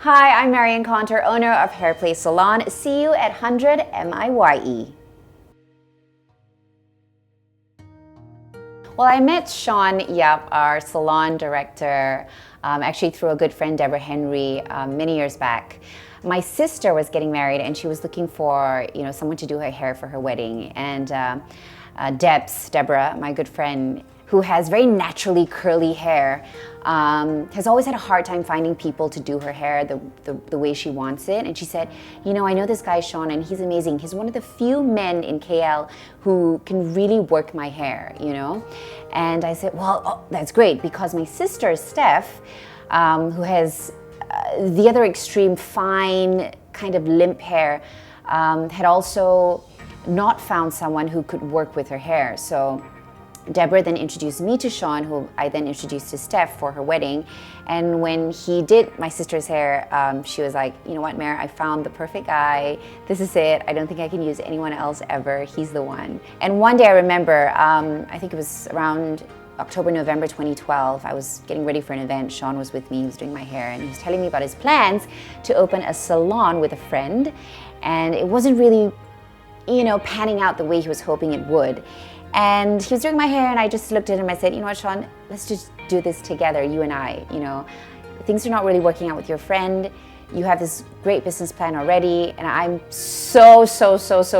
Hi, I'm Marion Caunter, owner of Hairplay Salon. See you at 100 MIYE. Well, I met Sean Yap, our salon director, actually through a good friend, Deborah Henry, many years back. My sister was getting married and she was looking for, someone to do her hair for her wedding. And Deborah, my good friend, who has very naturally curly hair, has always had a hard time finding people to do her hair the way she wants it. And she said, I know this guy Sean and he's amazing. He's one of the few men in KL who can really work my hair, And I said, well, that's great, because my sister, Steph, who has the other extreme, fine, kind of limp hair, had also not found someone who could work with her hair. So Deborah then introduced me to Sean, who I then introduced to Steph for her wedding. And when he did my sister's hair, she was like, you know what, Mare, I found the perfect guy. This is it. I don't think I can use anyone else ever. He's the one. And one day I remember, I think it was around October, November 2012, I was getting ready for an event. Sean was with me, he was doing my hair, and he was telling me about his plans to open a salon with a friend. And it wasn't really, panning out the way he was hoping it would. And he was doing my hair and I just looked at him and I said, you know what, Sean, let's just do this together, you and I. Things are not really working out with your friend. You have this great business plan already and I'm so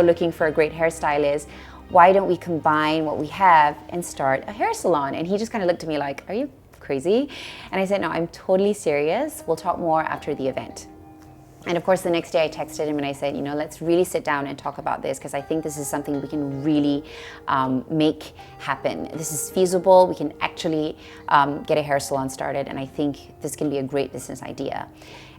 looking for a great hairstylist. Why don't we combine what we have and start a hair salon? And he just kind of looked at me like, are you crazy? And I said, no, I'm totally serious. We'll talk more after the event. And of course, the next day I texted him and I said, let's really sit down and talk about this, because I think this is something we can really make happen. This is feasible. We can actually get a hair salon started, and I think this can be a great business idea.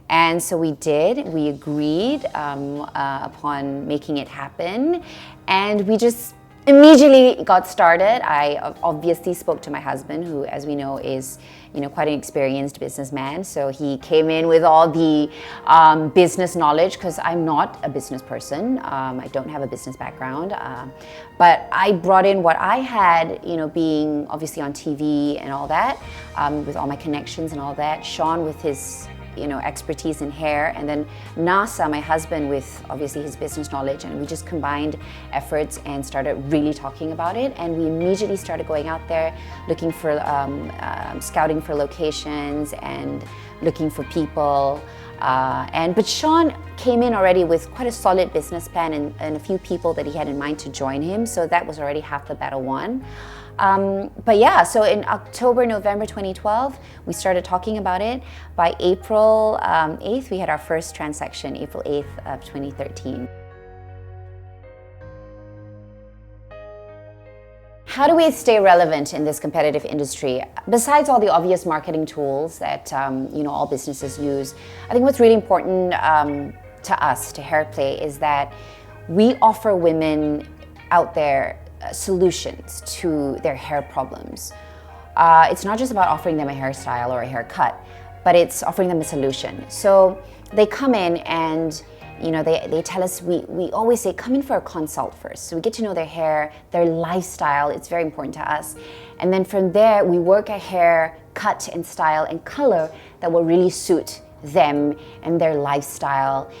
And so we did. We agreed upon making it happen, and we just immediately got started. I obviously spoke to my husband, who, as we know, is quite an experienced businessman. So he came in with all the business knowledge, because I'm not a business person. I don't have a business background, but I brought in what I had, being obviously on TV and all that, with all my connections and all that. Sean with his expertise in hair, and then Nasa, my husband, with obviously his business knowledge, and we just combined efforts and started really talking about it. And we immediately started going out there, looking for, scouting for locations and looking for people. But Sean came in already with quite a solid business plan and a few people that he had in mind to join him. So that was already half the battle won. But yeah, so in October, November 2012, we started talking about it. By April 8th, we had our first transaction, April 8th of 2013. How do we stay relevant in this competitive industry? Besides all the obvious marketing tools that all businesses use, I think what's really important to us, to Hairplay, is that we offer women out there solutions to their hair problems. It's not just about offering them a hairstyle or a haircut, but it's offering them a solution. So they come in and they tell us, we always say, come in for a consult first. So we get to know their hair, their lifestyle. It's very important to us. And then from there, we work a hair cut and style and color that will really suit them and their lifestyle.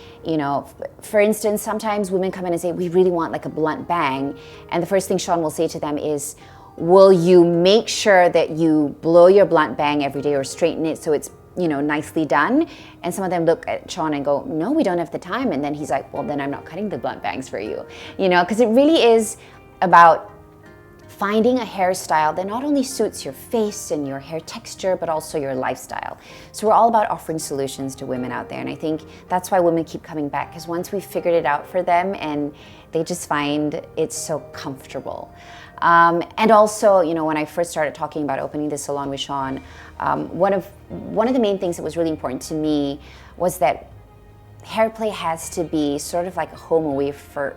For instance, sometimes women come in and say, we really want like a blunt bang. And the first thing Sean will say to them is, will you make sure that you blow your blunt bang every day or straighten it so it's nicely done? And some of them look at Sean and go, no, we don't have the time. And then he's like, well, then I'm not cutting the blunt bangs for you. Because it really is about finding a hairstyle that not only suits your face and your hair texture, but also your lifestyle. So we're all about offering solutions to women out there. And I think that's why women keep coming back, because once we've figured it out for them, and they just find it so comfortable. And also, when I first started talking about opening the salon with Sean, one of the main things that was really important to me was that Hairplay has to be sort of like a home away for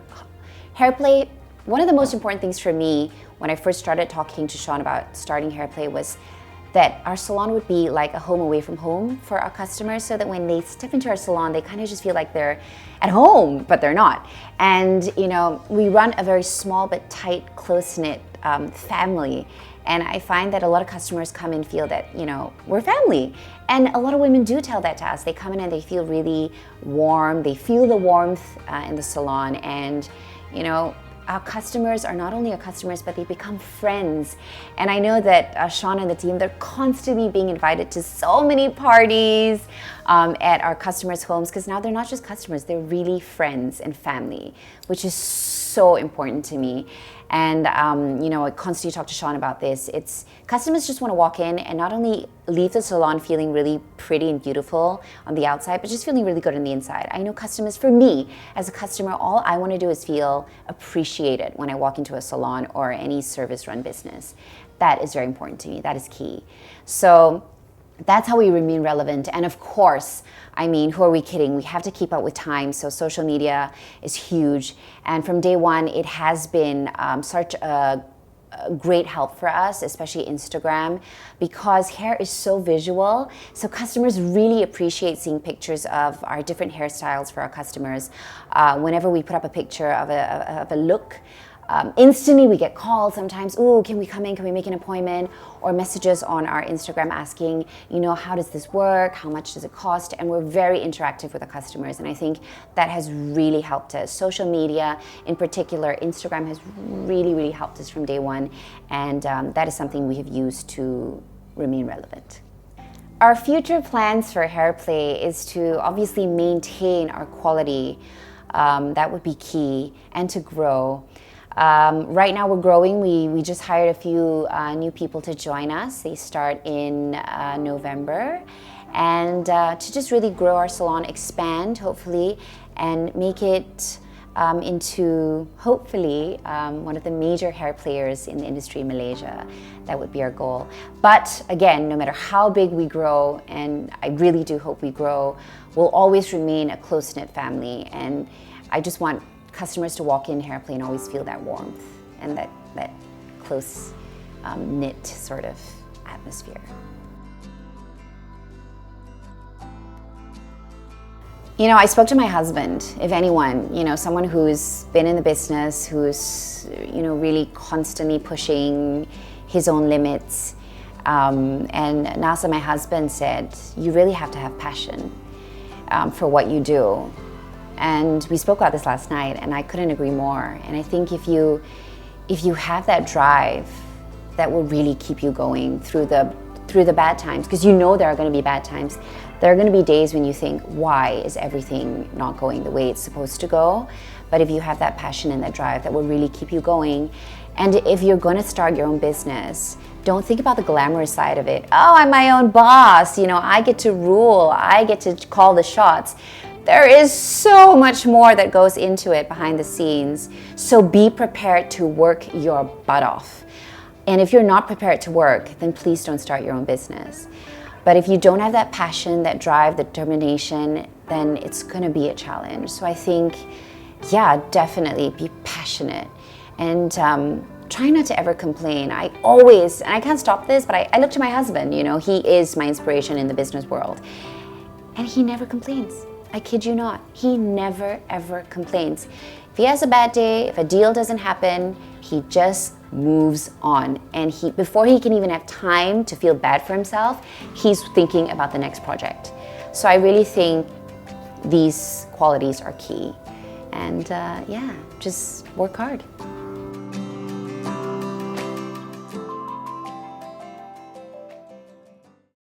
Hairplay. One of the most important things for me when I first started talking to Sean about starting Hairplay was that our salon would be like a home away from home for our customers, so that when they step into our salon, they kind of just feel like they're at home, but they're not. And you know, we run a very small but tight, close-knit family. And I find that a lot of customers come and feel that, you know, we're family. And a lot of women do tell that to us. They come in and they feel really warm. They feel the warmth in the salon. And, you know, our customers are not only our customers, but they become friends. And I know that Sean and the team, they're constantly being invited to so many parties at our customers' homes, because now they're not just customers, they're really friends and family, which is so important to me. And you know, I constantly talk to Sean about this. It's customers just want to walk in and not only leave the salon feeling really pretty and beautiful on the outside, but just feeling really good on the inside. I know customers, for me as a customer, all I want to do is feel appreciated when I walk into a salon or any service-run business. That is very important to me. That is key. So that's how we remain relevant. And of course, I mean, who are we kidding? We have to keep up with time. So social media is huge. And from day one, it has been such a great help for us, especially Instagram, because hair is so visual. So customers really appreciate seeing pictures of our different hairstyles for our customers. Whenever we put up a picture of a look, instantly we get calls sometimes, ooh, can we come in, can we make an appointment? Or messages on our Instagram asking, you know, how does this work? How much does it cost? And we're very interactive with the customers. And I think that has really helped us. Social media, in particular, Instagram has really, really helped us from day one. And that is something we have used to remain relevant. Our future plans for Hairplay is to obviously maintain our quality. That would be key, and to grow. Right now we're growing. We just hired a few new people to join us. They start in November. And to just really grow our salon, expand, hopefully, and make it into, hopefully, one of the major hair players in the industry in Malaysia. That would be our goal. But again, no matter how big we grow, and I really do hope we grow, we'll always remain a close-knit family. And I just want customers to walk in Hairplay and always feel that warmth and that close knit sort of atmosphere. You know, I spoke to my husband, if anyone, you know, someone who's been in the business, who's, you know, really constantly pushing his own limits. And Nasa, my husband, said, you really have to have passion for what you do. And we spoke about this last night, and I couldn't agree more. And I think if you have that drive, that will really keep you going through the bad times, because you know there are going to be bad times. There are going to be days when you think, why is everything not going the way it's supposed to go? But if you have that passion and that drive, that will really keep you going. And if you're going to start your own business, don't think about the glamorous side of it. Oh, I'm my own boss. You know, I get to rule. I get to call the shots. There is so much more that goes into it behind the scenes. So be prepared to work your butt off. And if you're not prepared to work, then please don't start your own business. But if you don't have that passion, that drive, that determination, then it's going to be a challenge. So I think, yeah, definitely be passionate. And try not to ever complain. I always, and I can't stop this, but I look to my husband, you know, he is my inspiration in the business world. And he never complains. I kid you not. He never, ever complains. If he has a bad day, if a deal doesn't happen, he just moves on. And before he can even have time to feel bad for himself, he's thinking about the next project. So I really think these qualities are key. And yeah, just work hard.